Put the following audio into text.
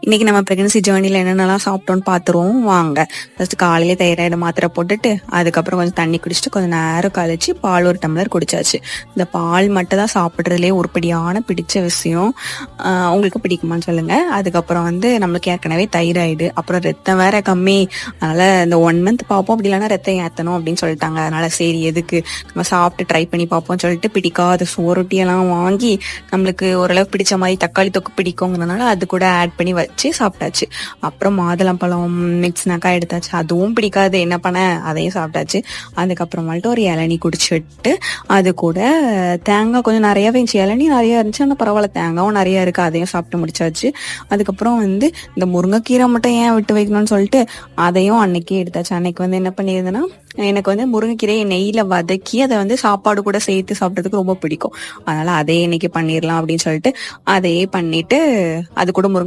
இன்னைக்கு நம்ம பிரெக்னன்சி ஜேர்னில என்னென்னலாம் சாப்பிட்டோம்னு பார்த்துருவோம் வாங்க. ஃபர்ஸ்ட் காலையிலே தைராய்டு மாத்திரை போட்டுட்டு அதுக்கப்புறம் கொஞ்சம் தண்ணி குடிச்சிட்டு கொஞ்சம் நேரம் கழிச்சு பால் ஒரு டம்ளர் குடிச்சாச்சு. இந்த பால் மட்டும் தான் சாப்பிட்றதுலேயே உருப்படியான பிடிச்ச விஷயம். உங்களுக்கு பிடிக்குமான்னு சொல்லுங்க. அதுக்கப்புறம் நம்மளுக்கு ஏற்கனவே தைராய்டு, அப்புறம் ரத்தம் வேற கம்மி. அதனால இந்த 1 மந்த் பார்ப்போம், அப்படி இல்லைன்னா ரத்தம் ஏற்றணும் அப்படின்னு சொல்லிட்டாங்க. அதனால சரி எதுக்கு நம்ம சாப்பிட்டு ட்ரை பண்ணி பார்ப்போம் சொல்லிட்டு பிடிக்காத சோரொட்டியெல்லாம் வாங்கி நம்மளுக்கு ஓரளவுக்கு பிடிச்ச மாதிரி தக்காளி தொக்கு பிடிக்குங்கிறதுனால அது கூட ஆட் பண்ணி வச்சு சாப்பிட்டாச்சு. அப்புறம் மாதுளம்பழம் மிக்ஸ்னாக்கா எடுத்தாச்சு. அதுவும் பிடிக்காது, என்ன பண்ண, அதையும் சாப்பிட்டாச்சு. அதுக்கப்புறமால்ட்டு ஒரு இளநீ குடிச்சிட்டு அது கூட தேங்காய் கொஞ்சம் நிறையாவே இருந்துச்சு. இளநீ நிறையா இருந்துச்சு, ஆனால் பரவாயில்ல தேங்காயும் நிறையா இருக்குது, அதையும் சாப்பிட்டு முடிச்சாச்சு. அதுக்கப்புறம் இந்த முருங்கைக்கீரை மட்டும் ஏன் விட்டு வைக்கணும்னு சொல்லிட்டு அதையும் அன்னைக்கே எடுத்தாச்சு. அன்னைக்கு என்ன பண்ணியிருந்தேன்னா, எனக்கு முருங்கைக்கீரையை நெய்யில் வதக்கி அதை சாப்பாடு கூட சேர்த்து சாப்பிட்றதுக்கு ரொம்ப பிடிக்கும். அதனால அதையே இன்னைக்கு பண்ணிடலாம் அப்படின்னு சொல்லிட்டு அதையே பண்ணிட்டு அது கூட முருங்கை